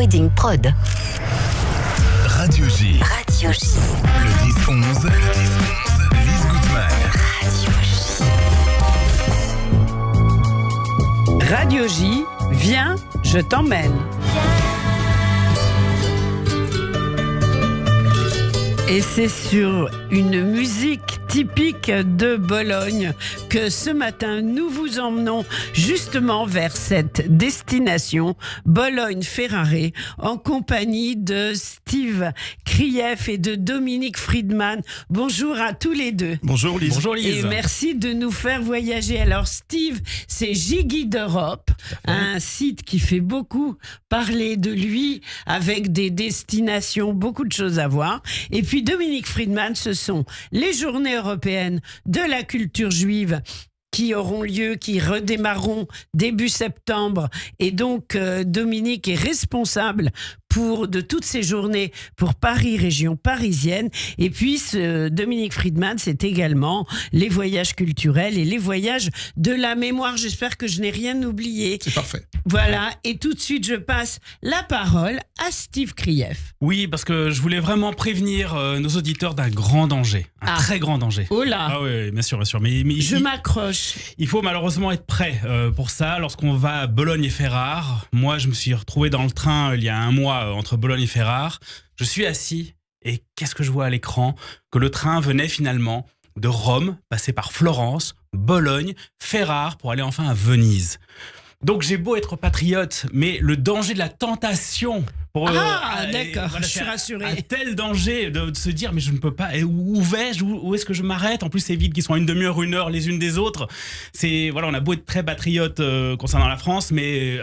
Reading Prod. Radio J. Radio J. Le 10-11. Lise Goodman. Radio J, viens, je t'emmène. Et c'est sur une musique typique de Bologne que ce matin nous vous emmenons justement vers cette destination, Bologne-Ferrare, en compagnie de Steve Krief et de Dominique Friedman. Bonjour à tous les deux. Bonjour Lise. Bonjour Lise. Et merci de nous faire voyager. Alors Steve, c'est J-Guide Europe, un site qui fait beaucoup parler de lui, avec des destinations, beaucoup de choses à voir. Et puis Dominique Friedman, ce sont les journées européennes de la culture juive qui auront lieu, qui redémarreront début septembre. Et donc, Dominique est responsable de toutes ces journées pour Paris, région parisienne. Et puis, Dominique Friedman, c'est également les voyages culturels et les voyages de la mémoire. J'espère que je n'ai rien oublié. C'est parfait. Voilà. Et tout de suite, je passe la parole à Steve Krief. Oui, parce que je voulais vraiment prévenir nos auditeurs d'un grand danger. Un très grand danger. Oh là. Ah oui, bien sûr, bien sûr. Mais je m'accroche. Il faut malheureusement être prêt pour ça. Lorsqu'on va à Bologne et Ferrare, moi, je me suis retrouvé dans le train il y a un mois entre Bologne et Ferrare. Je suis assis et qu'est-ce que je vois à l'écran? Que le train venait finalement de Rome, passer par Florence, Bologne, Ferrare pour aller enfin à Venise. Donc j'ai beau être patriote, mais le danger de la tentation... d'accord, voilà, je suis rassuré. Un tel danger de se dire, mais je ne peux pas, où vais-je, où est-ce que je m'arrête? En plus, ces villes qui sont à une demi-heure, une heure les unes des autres. Voilà, on a beau être très patriote concernant la France, mais...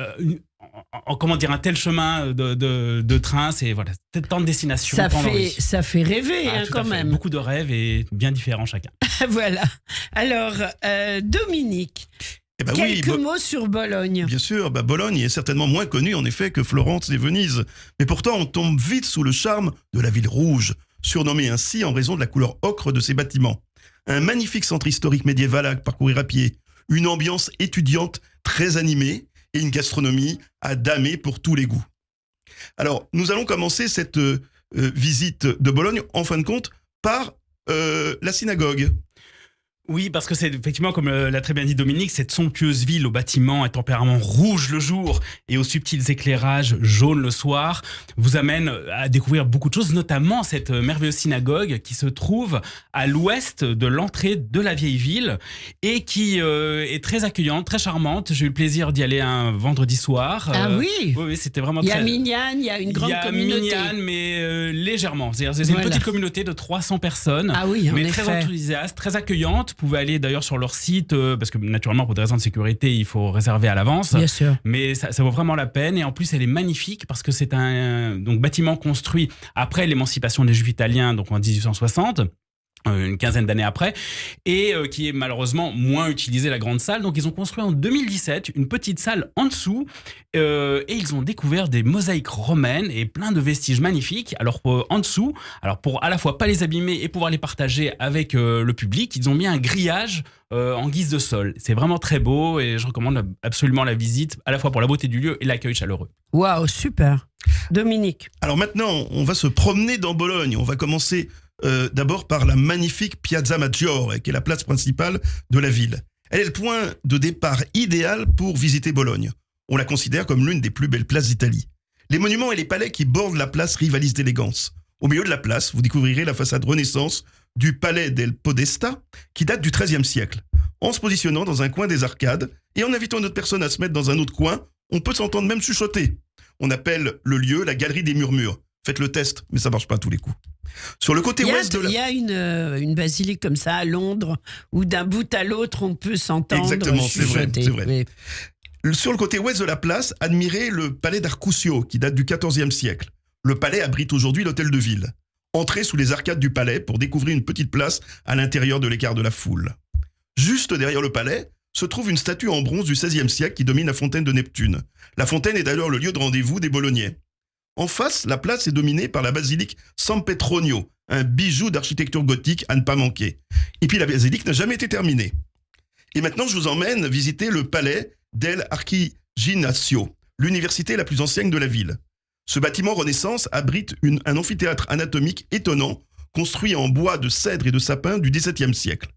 comment dire, un tel chemin de train, c'est voilà, tant de destinations. Ça fait rêver quand même. Beaucoup de rêves et bien différents chacun. Voilà. Alors, Dominique, quelques mots sur Bologne. Bien sûr, Bologne est certainement moins connue en effet que Florence et Venise. Mais pourtant, on tombe vite sous le charme de la ville rouge, surnommée ainsi en raison de la couleur ocre de ses bâtiments. Un magnifique centre historique médiéval à parcourir à pied, une ambiance étudiante très animée, et une gastronomie à damer pour tous les goûts. Alors, nous allons commencer cette visite de Bologne, en fin de compte, par la synagogue. Oui, parce que c'est effectivement, comme l'a très bien dit Dominique, cette somptueuse ville aux bâtiments et tempérament rouge le jour et aux subtils éclairages jaunes le soir vous amène à découvrir beaucoup de choses, notamment cette merveilleuse synagogue qui se trouve à l'ouest de l'entrée de la vieille ville et qui est très accueillante, très charmante. J'ai eu le plaisir d'y aller un vendredi soir. Ah oui. Oui, c'était vraiment très... Il y a Minyan, il y a une grande communauté. Il y a Minyan, mais légèrement. C'est une petite communauté de 300 personnes. Ah oui, en mais effet. Très enthousiaste, très accueillante. Vous pouvez aller d'ailleurs sur leur site, parce que naturellement, pour des raisons de sécurité, il faut réserver à l'avance. Bien sûr. Mais ça vaut vraiment la peine. Et en plus, elle est magnifique parce que c'est un bâtiment construit après l'émancipation des Juifs italiens, donc en 1860. Une quinzaine d'années après, et qui est malheureusement moins utilisé, la grande salle. Donc ils ont construit en 2017 une petite salle en dessous, et ils ont découvert des mosaïques romaines et plein de vestiges magnifiques. Alors en dessous, pour à la fois pas les abîmer et pouvoir les partager avec le public, ils ont mis un grillage en guise de sol. C'est vraiment très beau et je recommande absolument la visite, à la fois pour la beauté du lieu et l'accueil chaleureux. Waouh, super. Dominique. Alors maintenant, on va se promener dans Bologne. On va commencer d'abord par la magnifique Piazza Maggiore, qui est la place principale de la ville. Elle est le point de départ idéal pour visiter Bologne. On la considère comme l'une des plus belles places d'Italie. Les monuments et les palais qui bordent la place rivalisent d'élégance. Au milieu de la place, vous découvrirez la façade Renaissance du Palais del Podesta, qui date du XIIIe siècle. En se positionnant dans un coin des arcades et en invitant une autre personne à se mettre dans un autre coin, on peut s'entendre même chuchoter. On appelle le lieu la Galerie des Murmures. Faites le test, mais ça marche pas à tous les coups. Sur le côté ouest de la... Il y a une basilique comme ça à Londres, où d'un bout à l'autre, on peut s'entendre Exactement, chuchoter. c'est vrai. Mais... Sur le côté ouest de la place, admirez le palais d'Arcusio, qui date du XIVe siècle. Le palais abrite aujourd'hui l'hôtel de ville. Entrez sous les arcades du palais pour découvrir une petite place à l'intérieur de l'écart de la foule. Juste derrière le palais se trouve une statue en bronze du XVIe siècle qui domine la fontaine de Neptune. La fontaine est d'ailleurs le lieu de rendez-vous des Bolognais. En face, la place est dominée par la basilique San Petronio, un bijou d'architecture gothique à ne pas manquer. Et puis la basilique n'a jamais été terminée. Et maintenant, je vous emmène visiter le palais dell'Archiginnasio, l'université la plus ancienne de la ville. Ce bâtiment Renaissance abrite un amphithéâtre anatomique étonnant, construit en bois de cèdre et de sapin du XVIIe siècle.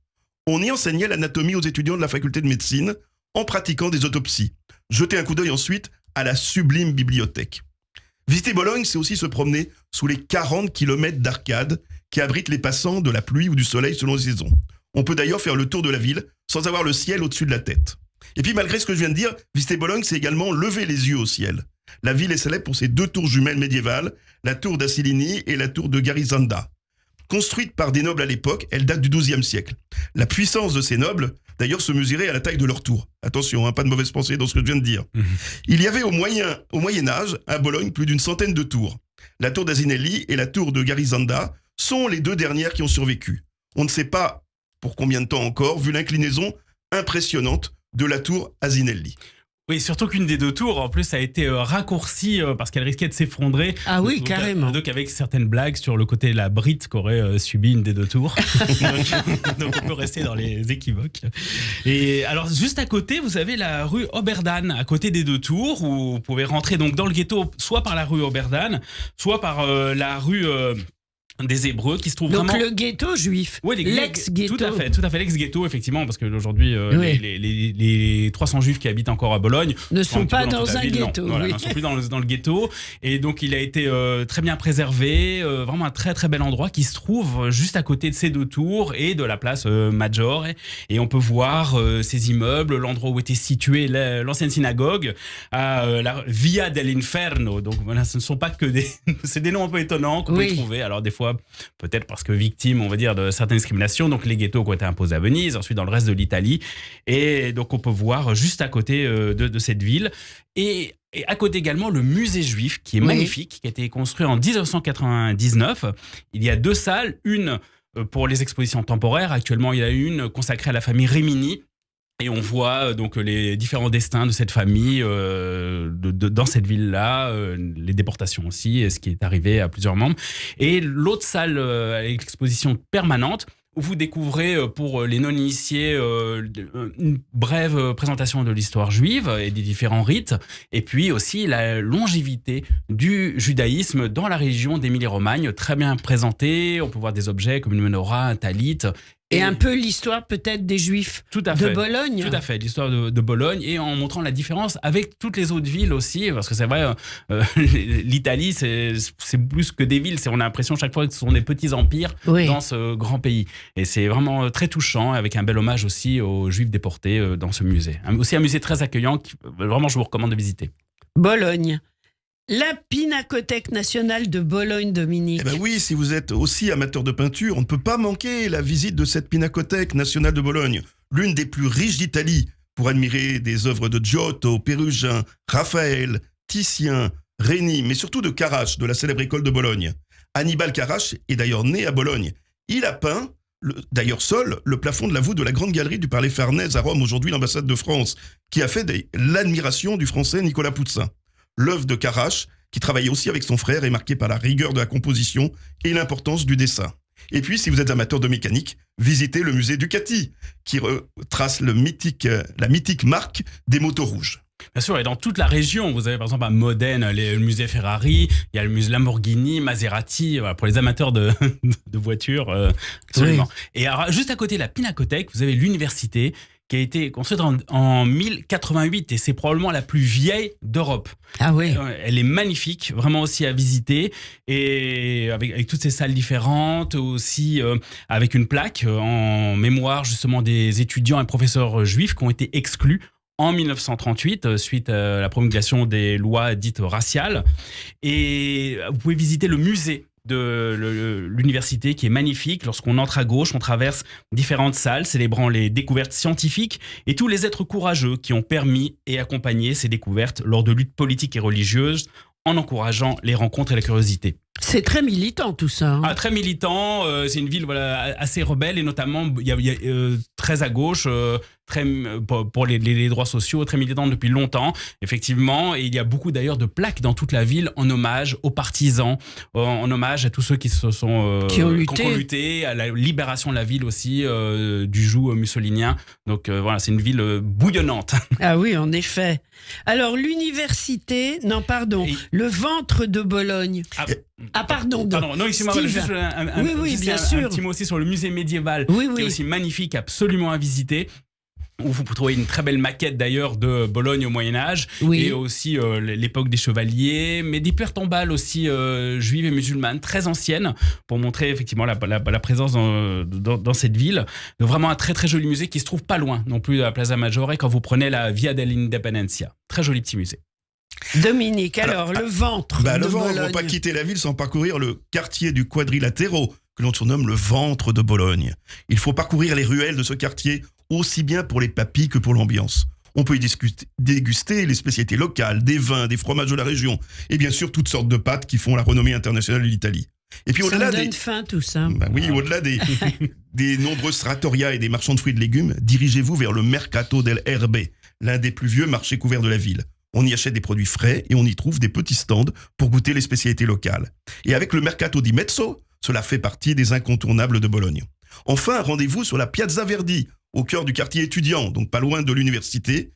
On y enseignait l'anatomie aux étudiants de la faculté de médecine en pratiquant des autopsies. Jetez un coup d'œil ensuite à la sublime bibliothèque. Visiter Bologne, c'est aussi se promener sous les 40 km d'arcades qui abritent les passants de la pluie ou du soleil selon les saisons. On peut d'ailleurs faire le tour de la ville sans avoir le ciel au-dessus de la tête. Et puis malgré ce que je viens de dire, visiter Bologne, c'est également lever les yeux au ciel. La ville est célèbre pour ses 2 tours jumelles médiévales, la tour d'Assilini et la tour de Garisanda. Construite par des nobles à l'époque, elle date du XIIe siècle. La puissance de ces nobles, d'ailleurs, se mesurait à la taille de leur tour. Attention, pas de mauvaise pensée dans ce que je viens de dire. Il y avait au Moyen-Âge, à Bologne, plus d'une centaine de tours. La tour d'Asinelli et la tour de Garisanda sont les 2 dernières qui ont survécu. On ne sait pas pour combien de temps encore, vu l'inclinaison impressionnante de la tour Asinelli. Oui, surtout qu'une des 2 tours, en plus, a été raccourcie parce qu'elle risquait de s'effondrer. Ah oui, carrément. Donc, avec certaines blagues sur le côté de la brite qu'aurait subi une des 2 tours. donc, on peut rester dans les équivoques. Et alors, juste à côté, vous avez la rue Oberdan, à côté des 2 tours, où vous pouvez rentrer donc dans le ghetto, soit par la rue Oberdan, soit par la rue... des Hébreux qui se trouvent donc vraiment... le ghetto juif, oui, l'ex-ghetto. Tout à fait, l'ex-ghetto, effectivement, parce qu'aujourd'hui, Oui. les 300 juifs qui habitent encore à Bologne Ne sont un petit pas peu dans toute la un ville, ghetto. Non, voilà, Oui. ne sont plus dans le ghetto. Et donc, il a été très bien préservé, vraiment un très très bel endroit qui se trouve juste à côté de ces 2 tours et de la place Maggiore. Et on peut voir ces immeubles, l'endroit où était située l'ancienne synagogue, à la Via dell'Inferno. Donc voilà, ce ne sont pas que des... c'est des noms un peu étonnants qu'on peut trouver. Alors des fois, peut-être parce que victime, on va dire, de certaines discriminations. Donc les ghettos qui ont été imposés à Venise, ensuite dans le reste de l'Italie. Et donc on peut voir juste à côté de cette ville. Et à côté également le musée juif qui est magnifique, qui a été construit en 1999. Il y a 2 salles, une pour les expositions temporaires. Actuellement, il y a une consacrée à la famille Rimini. Et on voit donc les différents destins de cette famille dans cette ville-là, les déportations aussi, et ce qui est arrivé à plusieurs membres. Et l'autre salle avec l'exposition permanente, où vous découvrez pour les non-initiés une brève présentation de l'histoire juive et des différents rites, et puis aussi la longévité du judaïsme dans la région d'Émilie-Romagne, très bien présentée. On peut voir des objets comme une menorah, un talit. Et un peu l'histoire peut-être des Juifs de Bologne. Tout à fait, l'histoire de Bologne, et en montrant la différence avec toutes les autres villes aussi, parce que c'est vrai, l'Italie, c'est plus que des villes, on a l'impression chaque fois que ce sont des petits empires dans ce grand pays. Et c'est vraiment très touchant, avec un bel hommage aussi aux Juifs déportés dans ce musée. Aussi un musée très accueillant, vraiment je vous recommande de visiter. Bologne. La Pinacothèque nationale de Bologne, Dominique. Eh ben oui, si vous êtes aussi amateur de peinture, on ne peut pas manquer la visite de cette Pinacothèque nationale de Bologne, l'une des plus riches d'Italie, pour admirer des œuvres de Giotto, Pérugin, Raphaël, Titien, Reni, mais surtout de Carracci, de la célèbre école de Bologne. Annibale Carracci est d'ailleurs né à Bologne. Il a peint, d'ailleurs seul, le plafond de la voûte de la grande galerie du Palais Farnèse à Rome, aujourd'hui l'ambassade de France, qui a fait l'admiration du français Nicolas Poussin. L'œuvre de Carracci, qui travaillait aussi avec son frère, est marquée par la rigueur de la composition et l'importance du dessin. Et puis, si vous êtes amateur de mécanique, visitez le musée Ducati, qui retrace la mythique marque des motos rouges. Bien sûr, et dans toute la région, vous avez par exemple à Modène le musée Ferrari, il y a le musée Lamborghini, Maserati, voilà, pour les amateurs de voitures, absolument. Oui. Et alors, juste à côté de la Pinacothèque, vous avez l'université, qui a été construite en 1088, et c'est probablement la plus vieille d'Europe. Ah oui. Elle est magnifique, vraiment aussi à visiter, et avec toutes ces salles différentes, aussi avec une plaque en mémoire justement des étudiants et professeurs juifs qui ont été exclus en 1938, suite à la promulgation des lois dites raciales. Et vous pouvez visiter le musée de l'université qui est magnifique. Lorsqu'on entre à gauche, on traverse différentes salles célébrant les découvertes scientifiques et tous les êtres courageux qui ont permis et accompagné ces découvertes lors de luttes politiques et religieuses, en encourageant les rencontres et la curiosité. C'est très militant tout ça. Hein. Ah, très militant, c'est une ville assez rebelle et notamment il y a, très à gauche, pour les droits sociaux, très militante depuis longtemps, effectivement. Et il y a beaucoup d'ailleurs de plaques dans toute la ville en hommage aux partisans, en hommage à tous ceux qui qui ont lutté à la libération de la ville aussi du joug mussolinien. Donc voilà, c'est une ville bouillonnante. Ah oui, en effet. Alors l'université, le ventre de Bologne. Pardon, non, ici, moi, juste bien sûr. Un petit mot aussi sur le musée médiéval, qui est aussi magnifique, absolument à visiter. Où vous pouvez trouver une très belle maquette d'ailleurs de Bologne au Moyen-Âge, et aussi l'époque des chevaliers, mais des pierres tombales aussi juives et musulmanes, très anciennes, pour montrer effectivement la présence dans cette ville. Donc, vraiment un très très joli musée qui se trouve pas loin non plus de la Plaza Maggiore quand vous prenez la Via dell'Indipendencia. Très joli petit musée. Dominique, alors le ventre de Bologne. On ne va pas quitter la ville sans parcourir le quartier du Quadrilatero, que l'on surnomme le ventre de Bologne. Il faut parcourir les ruelles de ce quartier, aussi bien pour les papilles que pour l'ambiance. On peut y déguster les spécialités locales, des vins, des fromages de la région, et bien sûr toutes sortes de pâtes qui font la renommée internationale de l'Italie. Et puis ça me donne faim tout ça. Au-delà des nombreuses trattorias et des marchands de fruits et de légumes, dirigez-vous vers le Mercato del Erbe, l'un des plus vieux marchés couverts de la ville. On y achète des produits frais et on y trouve des petits stands pour goûter les spécialités locales. Et avec le Mercato di Mezzo, cela fait partie des incontournables de Bologne. Enfin, rendez-vous sur la Piazza Verdi, au cœur du quartier étudiant, donc pas loin de l'université,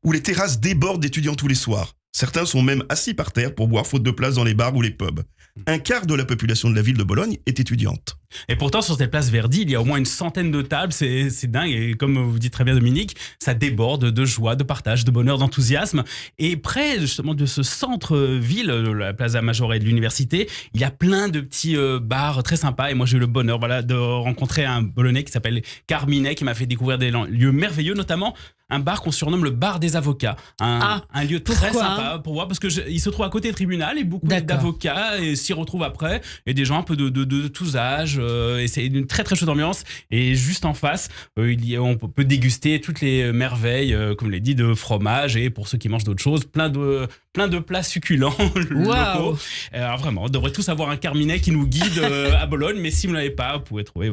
où les terrasses débordent d'étudiants tous les soirs. Certains sont même assis par terre pour boire faute de place dans les bars ou les pubs. Un quart de la population de la ville de Bologne est étudiante. Et pourtant, sur cette place Verdi, il y a au moins une centaine de tables, c'est dingue. Et comme vous dites très bien, Dominique, ça déborde de joie, de partage, de bonheur, d'enthousiasme. Et près justement de ce centre-ville, la Plaza Maggiore de l'université, il y a plein de petits bars très sympas. Et moi, j'ai eu le bonheur de rencontrer un Bolonais qui s'appelle Carmine, qui m'a fait découvrir des lieux merveilleux, notamment un bar qu'on surnomme le bar des avocats. Un lieu très sympa pour voir, parce qu'il se trouve à côté du tribunal et beaucoup d'avocats s'y retrouvent après, et des gens un peu de tous âges. Et c'est une très très chaude ambiance. Et juste en face, on peut déguster toutes les merveilles, comme je l'ai dit, de fromage, et pour ceux qui mangent d'autres choses, plein de plats succulents locaux. Alors vraiment, on devrait tous avoir un Carmine qui nous guide à Bologne, mais si vous ne l'avez pas, vous pouvez trouver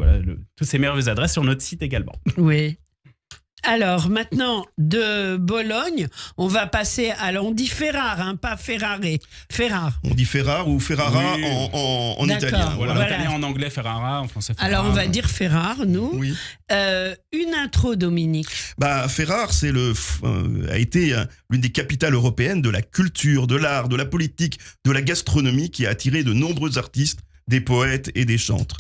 toutes ces merveilleuses adresses sur notre site également. Oui. Alors maintenant, de Bologne, on va passer on dit Ferrare, pas Ferrare. Ferrare. On dit Ferrare ou Ferrara en italien. En italien, en anglais, Ferrara, en français, Ferrara. Alors on va dire Ferrare, nous. Oui. Une intro, Dominique. Ferrare, a été l'une des capitales européennes de la culture, de l'art, de la politique, de la gastronomie, qui a attiré de nombreux artistes, des poètes et des chantres.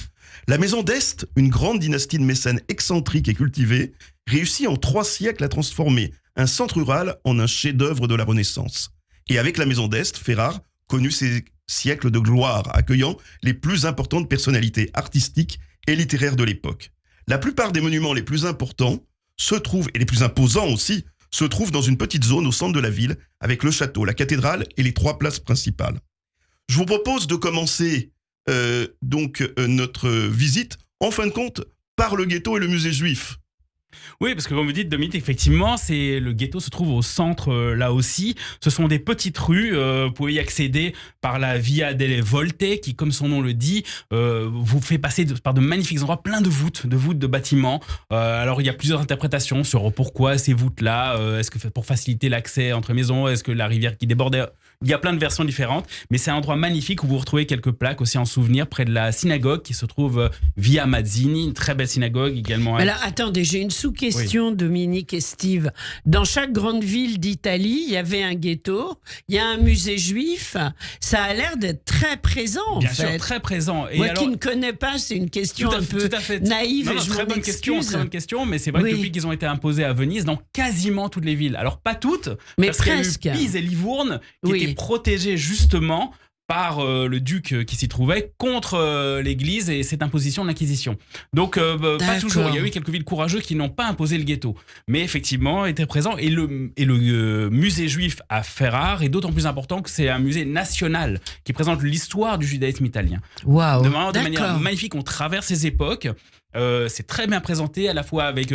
La maison d'Este, une grande dynastie de mécènes excentriques et cultivés, réussit en 3 siècles à transformer un centre rural en un chef-d'œuvre de la Renaissance. Et avec la maison d'Este, Ferrare connut ses siècles de gloire, accueillant les plus importantes personnalités artistiques et littéraires de l'époque. La plupart des monuments les plus importants et les plus imposants aussi, se trouvent dans une petite zone au centre de la ville, avec le château, la cathédrale et les 3 places principales. Je vous propose de commencer notre visite, en fin de compte, par le ghetto et le musée juif. Oui, parce que comme vous dites, Dominique, effectivement, le ghetto se trouve au centre là aussi. Ce sont des petites rues, vous pouvez y accéder par la Via delle Volte, qui, comme son nom le dit, vous fait passer par de magnifiques endroits, plein de voûtes de bâtiments. Alors, il y a plusieurs interprétations sur pourquoi ces voûtes-là. Est-ce que pour faciliter l'accès entre maisons, est-ce que la rivière qui débordait... Il y a plein de versions différentes, mais c'est un endroit magnifique où vous retrouvez quelques plaques aussi en souvenir près de la synagogue qui se trouve Via Mazzini, une très belle synagogue également. Alors attendez, j'ai une sous-question, Dominique et Steve. Dans chaque grande ville d'Italie, il y avait un ghetto, il y a un musée juif. Ça a l'air d'être très présent, Bien sûr, très présent. Et moi qui ne connais pas, c'est une question un peu naïve. Non, très bonne question, mais c'est vrai que depuis qu'ils ont été imposés à Venise, dans quasiment toutes les villes. Alors pas toutes, mais parce presque. qu'il y a eu Pise et Livourne qui étaient protégés justement par le duc qui s'y trouvait contre l'église et cette imposition de l'Inquisition. Donc pas toujours, il y a eu quelques villes courageuses qui n'ont pas imposé le ghetto, mais effectivement étaient présents, et le musée juif à Ferrare est d'autant plus important que c'est un musée national qui présente l'histoire du judaïsme italien. Wow. De manière magnifique, on traverse ces époques, c'est très bien présenté à la fois avec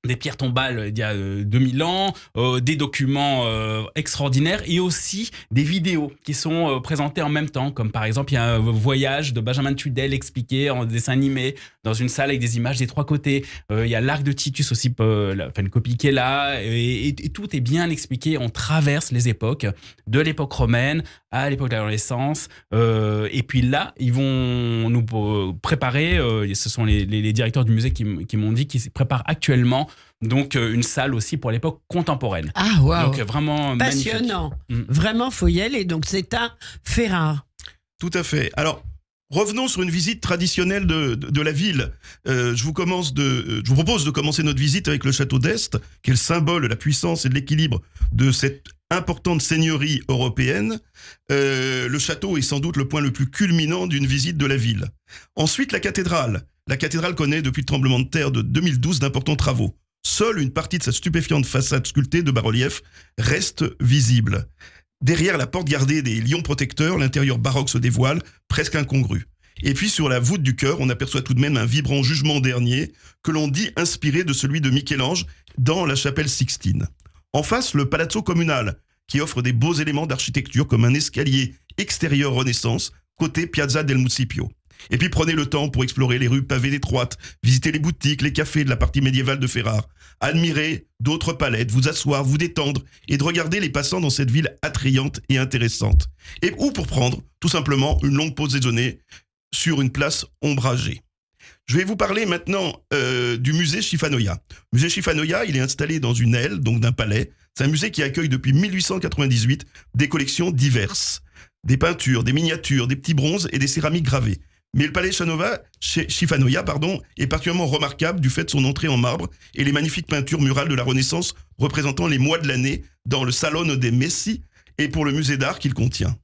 des pierres tombales d'il y a 2000 ans, des documents extraordinaires et aussi des vidéos qui sont présentées en même temps, comme par exemple il y a un voyage de Benjamin Tudel expliqué en dessin animé dans une salle avec des images des 3 côtés. Il y a l'arc de Titus aussi, une copie qui est là et tout est bien expliqué. On traverse les époques, de l'époque romaine à l'époque de la Renaissance et puis là ils vont nous préparer, ce sont les directeurs du musée qui m'ont dit qu'ils préparent actuellement donc une salle aussi pour l'époque contemporaine. Ah, waouh. Donc vraiment passionnant. magnifique. Vraiment, faut y aller. Donc c'est à Ferrare. Tout à fait. Alors, revenons sur une visite traditionnelle de la ville. Je vous propose de commencer notre visite avec le château d'Este, qui est le symbole de la puissance et de l'équilibre de cette importante seigneurie européenne. Le château est sans doute le point le plus culminant d'une visite de la ville. Ensuite, la cathédrale. La cathédrale connaît depuis le tremblement de terre de 2012 d'importants travaux. Seule une partie de sa stupéfiante façade sculptée de bas-relief reste visible. Derrière la porte gardée des lions protecteurs, l'intérieur baroque se dévoile, presque incongru. Et puis sur la voûte du chœur, on aperçoit tout de même un vibrant jugement dernier que l'on dit inspiré de celui de Michel-Ange dans la chapelle Sixtine. En face, le Palazzo Comunale, qui offre des beaux éléments d'architecture comme un escalier extérieur Renaissance, côté Piazza del Municipio. Et puis prenez le temps pour explorer les rues pavées étroites, visiter les boutiques, les cafés de la partie médiévale de Ferrare, admirer d'autres palettes, vous asseoir, vous détendre et de regarder les passants dans cette ville attrayante et intéressante. Ou pour prendre tout simplement une longue pause déjeuner sur une place ombragée. Je vais vous parler maintenant du musée Schifanoia. Le musée Schifanoia, il est installé dans une aile, donc d'un palais. C'est un musée qui accueille depuis 1898 des collections diverses. Des peintures, des miniatures, des petits bronzes et des céramiques gravées. Mais le palais Schifanoia est particulièrement remarquable du fait de son entrée en marbre et les magnifiques peintures murales de la Renaissance représentant les mois de l'année dans le Salone dei Messi et pour le musée d'art qu'il contient.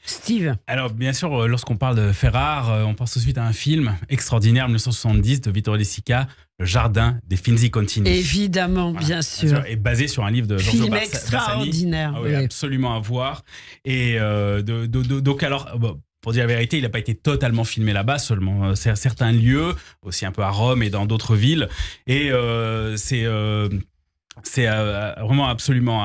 Steve. Alors bien sûr, lorsqu'on parle de Ferrare, on pense tout de suite à un film extraordinaire 1970 de Vittorio De Sica, Le Jardin des Finzi Contini. Évidemment, Voilà, bien sûr. Et basé sur un livre de Giorgio Film Bassani. extraordinaire. Ah oui, Oui. absolument à voir. Et donc alors, pour dire la vérité, il n'a pas été totalement filmé là-bas, seulement certains lieux, aussi un peu à Rome et dans d'autres villes. Et c'est vraiment absolument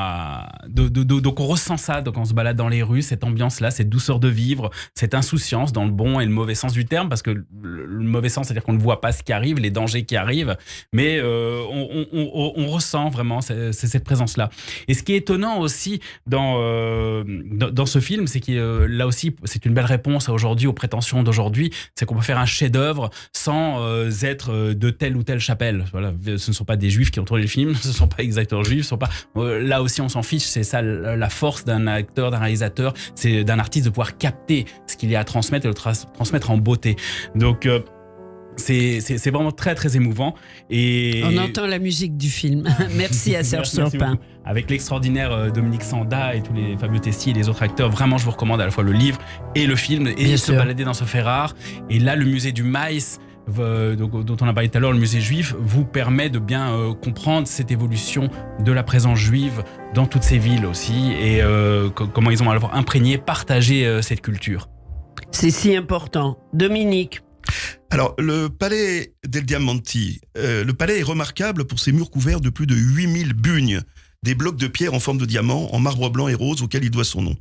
donc on ressent ça donc on se balade dans les rues, cette ambiance-là, cette douceur de vivre, cette insouciance dans le bon et le mauvais sens du terme, parce que le mauvais sens, c'est-à-dire qu'on ne voit pas ce qui arrive, les dangers qui arrivent, mais on ressent vraiment cette présence-là. Et ce qui est étonnant aussi dans ce film, c'est que là aussi, c'est une belle réponse à aujourd'hui, aux prétentions d'aujourd'hui, c'est qu'on peut faire un chef-d'œuvre sans être de telle ou telle chapelle. Voilà, ce ne sont pas des juifs qui ont tourné le film, ce ne sont pas exacteurs juifs, sont pas là aussi on s'en fiche, c'est ça la force d'un acteur, d'un réalisateur, c'est d'un artiste de pouvoir capter ce qu'il y a à transmettre et le transmettre en beauté. Donc c'est vraiment très très émouvant et On entend la musique du film. Merci à Serge Merci Surpin. beaucoup. Avec l'extraordinaire Dominique Sanda et tous les Fabio Testi et les autres acteurs, vraiment je vous recommande à la fois le livre et le film et Bien se sûr. balader dans ce Ferrare. Et là le musée du Maïs dont on a parlé tout à l'heure, le musée juif, vous permet de bien comprendre cette évolution de la présence juive dans toutes ces villes aussi et comment ils ont alors imprégné, partagé cette culture. C'est si important. Dominique. Alors, le palais del Diamanti, le palais est remarquable pour ses murs couverts de plus de 8000 bugnes, des blocs de pierre en forme de diamant, en marbre blanc et rose, auquel il doit son nom.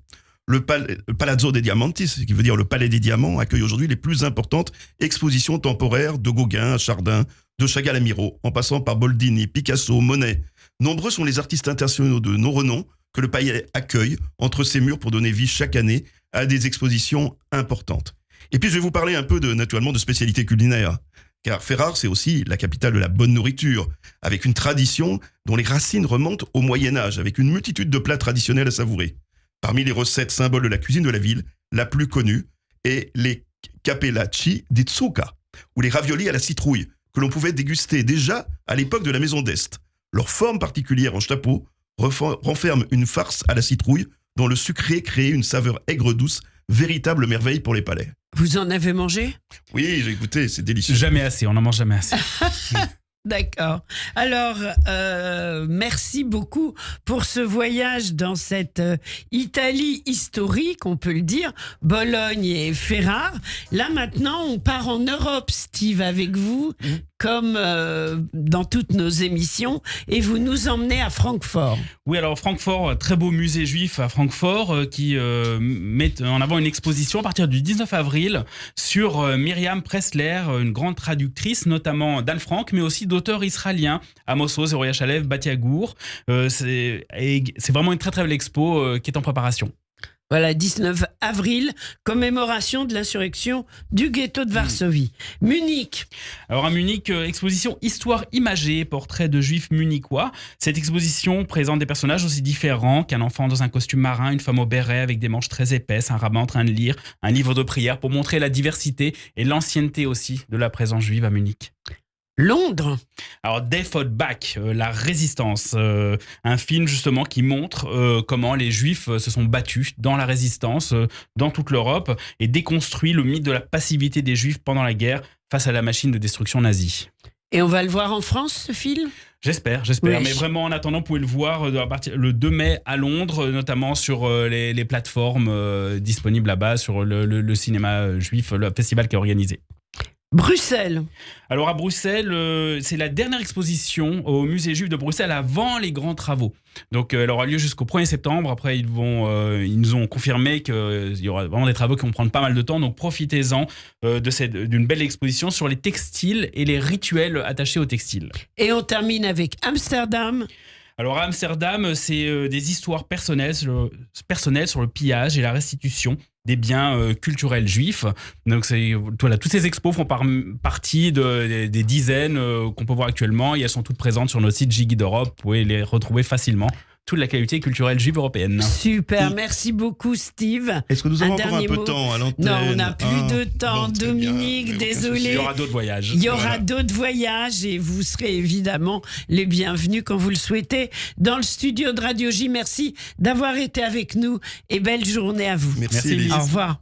Le Palazzo dei Diamanti, ce qui veut dire le palais des diamants, accueille aujourd'hui les plus importantes expositions temporaires de Gauguin à Chardin, de Chagall à Miro, en passant par Boldini, Picasso, Monet. Nombreux sont les artistes internationaux de non-renom que le palais accueille entre ses murs pour donner vie chaque année à des expositions importantes. Et puis je vais vous parler un peu naturellement de spécialités culinaires. Car Ferrare, c'est aussi la capitale de la bonne nourriture, avec une tradition dont les racines remontent au Moyen-Âge, avec une multitude de plats traditionnels à savourer. Parmi les recettes symboles de la cuisine de la ville, la plus connue est les capellacci di zucca, ou les raviolis à la citrouille, que l'on pouvait déguster déjà à l'époque de la maison d'Este. Leur forme particulière en chapeau renferme une farce à la citrouille dont le sucré crée une saveur aigre-douce, véritable merveille pour les palais. Vous en avez mangé ? Oui, j'ai goûté, c'est délicieux. Jamais assez, on n'en mange jamais assez. D'accord. Alors, merci beaucoup pour ce voyage dans cette Italie historique, on peut le dire, Bologne et Ferrare. Là, maintenant, on part en Europe, Steve, avec vous. comme dans toutes nos émissions, et vous nous emmenez à Francfort. Oui, alors Francfort, très beau musée juif à Francfort qui met en avant une exposition à partir du 19 avril sur Myriam Pressler, une grande traductrice, notamment d'Anne Frank, mais aussi d'auteurs israéliens, Amos Oz, Roya Shalev, Batia Gour. C'est vraiment une très très belle expo qui est en préparation. Voilà, 19 avril, commémoration de l'insurrection du ghetto de Varsovie. Munich. Alors à Munich, exposition Histoire imagée, portrait de juifs munichois. Cette exposition présente des personnages aussi différents qu'un enfant dans un costume marin, une femme au béret avec des manches très épaisses, un rabbin en train de lire un livre de prière pour montrer la diversité et l'ancienneté aussi de la présence juive à Munich. Londres. Alors, Day Fought Back, la résistance, un film justement qui montre comment les Juifs se sont battus dans la résistance, dans toute l'Europe, et déconstruit le mythe de la passivité des Juifs pendant la guerre face à la machine de destruction nazie. Et on va le voir en France, ce film ? J'espère. Oui. Mais vraiment, en attendant, vous pouvez le voir le 2 mai à Londres, notamment sur les plateformes disponibles là-bas, sur le cinéma juif, le festival qui est organisé. Bruxelles. Alors à Bruxelles, c'est la dernière exposition au musée juif de Bruxelles avant les grands travaux. Donc elle aura lieu jusqu'au 1er septembre. Après, ils nous ont confirmé qu'il y aura vraiment des travaux qui vont prendre pas mal de temps. Donc profitez-en d'une belle exposition sur les textiles et les rituels attachés aux textiles. Et on termine avec Amsterdam. Alors à Amsterdam, c'est des histoires personnelles sur le pillage et la restitution des biens culturels juifs. Donc voilà, toutes ces expos font partie des dizaines qu'on peut voir actuellement et elles sont toutes présentes sur notre site J-Guide Europe. Vous pouvez les retrouver facilement. Toute la qualité culturelle juive européenne. Super, merci beaucoup Steve. Est-ce que nous avons encore un dernier peu de mot temps à l'antenne? Non, on n'a plus de temps, bon, très Dominique, bien, désolé. Il y aura d'autres voyages. Il y aura d'autres voyages et vous serez évidemment les bienvenus quand vous le souhaitez dans le studio de Radio J. Merci d'avoir été avec nous et belle journée à vous. Merci, Lise. Au revoir.